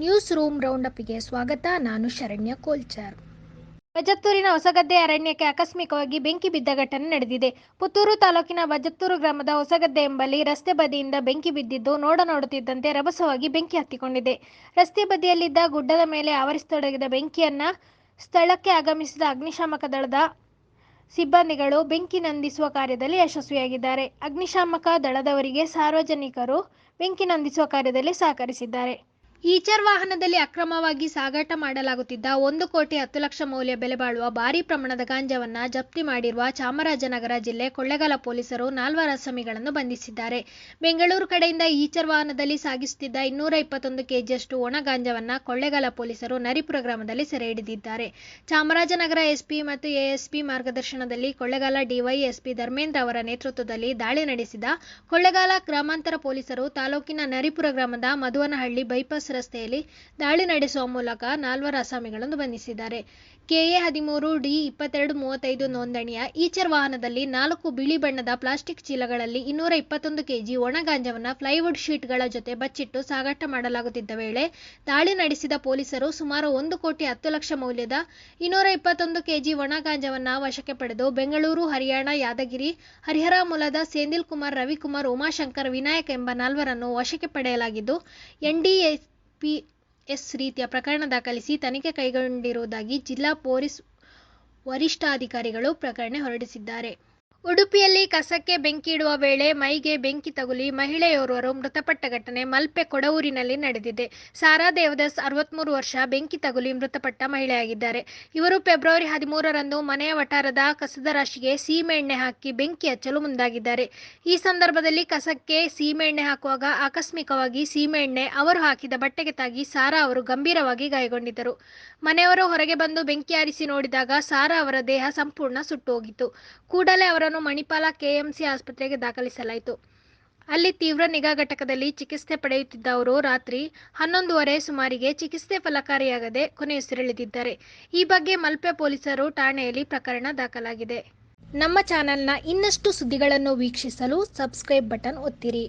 News room ರೌಂಡಪ್ಗೆ ಸ್ವಾಗತ. ನಾನು ಶರಣ್ಯ ಕೋಲ್ಚಾರ್. ವಜತ್ತೂರಿನ ಹೊಸಗದ್ದೆ ಅರಣ್ಯಕ್ಕೆ ಆಕಸ್ಮಿಕವಾಗಿ ಬೆಂಕಿ ಬಿದ್ದ ಘಟನೆ ನಡೆದಿದೆ. ಪುತ್ತೂರು ತಾಲೂಕಿನ ವಜತ್ತೂರು ಗ್ರಾಮದ ಹೊಸಗದ್ದೆ ಎಂಬಲ್ಲಿ ರಸ್ತೆ ಬದಿಯಿಂದ ಬೆಂಕಿ ಬಿದ್ದಿದ್ದು ನೋಡುತ್ತಿದ್ದಂತೆ ರಭಸವಾಗಿ ಬೆಂಕಿ ಹತ್ತಿಕೊಂಡಿದೆ. ರಸ್ತೆ ಬದಿಯಲ್ಲಿದ್ದ ಗುಡ್ಡದ ಮೇಲೆ ಆವರಿಸತೊಡಗಿದ ಬೆಂಕಿಯನ್ನು ಸ್ಥಳಕ್ಕೆ ಆಗಮಿಸಿದ ಅಗ್ನಿಶಾಮಕ ದಳದ ಸಿಬ್ಬಂದಿಗಳು ಬೆಂಕಿ ನಂದಿಸುವ ಕಾರ್ಯದಲ್ಲಿ ಯಶಸ್ವಿಯಾಗಿದ್ದಾರೆ. ಅಗ್ನಿಶಾಮಕ ದಳದವರಿಗೆ ಸಾರ್ವಜನಿಕರು ಬೆಂಕಿ ನಂದಿಸುವ ಕಾರ್ಯದಲ್ಲಿ ಸಹಕರಿಸಿದ್ದಾರೆ. ಈಚರ್ ವಾಹನದಲ್ಲಿ ಅಕ್ರಮವಾಗಿ ಸಾಗಾಟ ಮಾಡಲಾಗುತ್ತಿದ್ದ 1,10,00,000 ಮೌಲ್ಯ ಬೆಲೆ ಬಾಳುವ ಭಾರೀ ಪ್ರಮಾಣದ ಗಾಂಜಾವನ್ನು ಜಪ್ತಿ ಮಾಡಿರುವ ಚಾಮರಾಜನಗರ ಜಿಲ್ಲೆ ಕೊಳ್ಳೇಗಾಲ ಪೊಲೀಸರು 4 ಅಸಾಮಿಗಳನ್ನು ಬಂಧಿಸಿದ್ದಾರೆ. ಬೆಂಗಳೂರು ಕಡೆಯಿಂದ ಈಚರ್ ವಾಹನದಲ್ಲಿ ಸಾಗಿಸುತ್ತಿದ್ದ 221 ಕೆಜಿಯಷ್ಟು ಒಣ ಗಾಂಜಾವನ್ನು ಕೊಳ್ಳೇಗಾಲ ಪೊಲೀಸರು ನರಿಪುರ ಗ್ರಾಮದಲ್ಲಿ ಸೆರೆ ಹಿಡಿದಿದ್ದಾರೆ. ಚಾಮರಾಜನಗರ ಎಸ್ಪಿ ಮತ್ತು ಎಎಸ್ಪಿ ಮಾರ್ಗದರ್ಶನದಲ್ಲಿ ಕೊಳ್ಳೇಗಾಲ ಡಿವೈಎಸ್ಪಿ ಧರ್ಮೇಂದ್ರ ಅವರ ನೇತೃತ್ವದಲ್ಲಿ ದಾಳಿ ನಡೆಸಿದ ಕೊಳ್ಳೇಗಾಲ ಗ್ರಾಮಾಂತರ ಪೊಲೀಸರು ತಾಲೂಕಿನ ನರಿಪುರ ಗ್ರಾಮದ ಮಧುವನಹಳ್ಳಿ ಬೈಪಾಸ್ ರಸ್ತೆಯಲ್ಲಿ ದಾಳಿ ನಡೆಸುವ ಮೂಲಕ 4 ಅಸಾಮಿಗಳನ್ನು ಬಂಧಿಸಿದ್ದಾರೆ. KA13 D2235 ನೋಂದಣಿಯ ಈಚರ್ ವಾಹನದಲ್ಲಿ 4 ಬಿಳಿ ಬಣ್ಣದ ಪ್ಲಾಸ್ಟಿಕ್ ಚೀಲಗಳಲ್ಲಿ 221 ಕೆಜಿ ಒಣ ಗಾಂಜಾವನ್ನು ಪ್ಲೈವುಡ್ ಶೀಟ್ಗಳ ಜೊತೆ ಬಚ್ಚಿಟ್ಟು ಸಾಗಾಟ ಮಾಡಲಾಗುತ್ತಿದ್ದ ವೇಳೆ ದಾಳಿ ನಡೆಸಿದ ಪೊಲೀಸರು ಸುಮಾರು 1,10,00,000 ಮೌಲ್ಯದ 221 ಕೆಜಿ ಒಣ ಗಾಂಜಾವನ್ನು ವಶಕ್ಕೆ ಪಡೆದು ಬೆಂಗಳೂರು, ಹರಿಯಾಣ, ಯಾದಗಿರಿ, ಹರಿಹರ ಮೂಲದ ಸೆಂದಿಲ್ ಕುಮಾರ್, ರವಿಕುಮಾರ್, ಉಮಾಶಂಕರ್, ವಿನಾಯಕ್ ಎಂಬ 4ರನ್ನು ವಶಕ್ಕೆ ಪಡೆಯಲಾಗಿದ್ದು NDPS ರೀತಿಯ ಪ್ರಕರಣ ದಾಖಲಿಸಿ ತನಿಖೆ ಕೈಗೊಂಡಿರುವುದಾಗಿ ಜಿಲ್ಲಾ ಪೊಲೀಸ್ ವರಿಷ್ಠಾಧಿಕಾರಿಗಳು ಪ್ರಕಟಣೆ ಹೊರಡಿಸಿದ್ದಾರೆ. ಉಡುಪಿಯಲ್ಲಿ ಕಸಕ್ಕೆ ಬೆಂಕಿ ಇಡುವ ವೇಳೆ ಮೈಗೆ ಬೆಂಕಿ ತಗುಲಿ ಮಹಿಳೆಯೋರ್ವರು ಮೃತಪಟ್ಟ ಘಟನೆ ಮಲ್ಪೆ ಕೊಡವೂರಿನಲ್ಲಿ ನಡೆದಿದೆ. ಸಾರಾ ದೇವದಾಸ್ 63 ವರ್ಷ ಬೆಂಕಿ ತಗುಲಿ ಮೃತಪಟ್ಟ ಮಹಿಳೆಯಾಗಿದ್ದಾರೆ. ಇವರು ಫೆಬ್ರವರಿ 13ರಂದು ಮನೆಯ ವಠಾರದ ಕಸದ ರಾಶಿಗೆ ಸೀಮೆ ಎಣ್ಣೆ ಹಾಕಿ ಬೆಂಕಿ ಹಚ್ಚಲು ಮುಂದಾಗಿದ್ದಾರೆ. ಈ ಸಂದರ್ಭದಲ್ಲಿ ಕಸಕ್ಕೆ ಸೀಮೆ ಎಣ್ಣೆ ಹಾಕುವಾಗ ಆಕಸ್ಮಿಕವಾಗಿ ಸೀಮೆ ಎಣ್ಣೆ ಅವರು ಹಾಕಿದ ಬಟ್ಟೆಗೆ ತಾಗಿ ಸಾರಾ ಅವರು ಗಂಭೀರವಾಗಿ ಗಾಯಗೊಂಡಿದ್ದರು. ಮನೆಯವರು ಹೊರಗೆ ಬಂದು ಬೆಂಕಿ ಆರಿಸಿ ನೋಡಿದಾಗ ಸಾರಾ ಅವರ ದೇಹ ಸಂಪೂರ್ಣ ಸುಟ್ಟು ಹೋಗಿತ್ತು. ಕೂಡಲೇ ಅವರನ್ನು ಮಣಿಪಾಲ KMC ಆಸ್ಪತ್ರೆಗೆ ದಾಖಲಿಸಲಾಯಿತು. ಅಲ್ಲಿ ತೀವ್ರ ನಿಗಾ ಘಟಕದಲ್ಲಿ ಚಿಕಿತ್ಸೆ ಪಡೆಯುತ್ತಿದ್ದ ಅವರು ರಾತ್ರಿ 11:30 ಸುಮಾರಿಗೆ ಚಿಕಿತ್ಸೆ ಫಲಕಾರಿಯಾಗದೆ ಕೊನೆಯುಸಿರೆಳೆದಿದ್ದಾರೆ. ಈ ಬಗ್ಗೆ ಮಲ್ಪೆ ಪೊಲೀಸರು ಠಾಣೆಯಲ್ಲಿ ಪ್ರಕರಣ ದಾಖಲಾಗಿದೆ. ನಮ್ಮ ಚಾನೆಲ್ನ ಇನ್ನಷ್ಟು ಸುದ್ದಿಗಳನ್ನು ವೀಕ್ಷಿಸಲು ಸಬ್ಸ್ಕ್ರೈಬ್ ಬಟನ್ ಒತ್ತಿರಿ.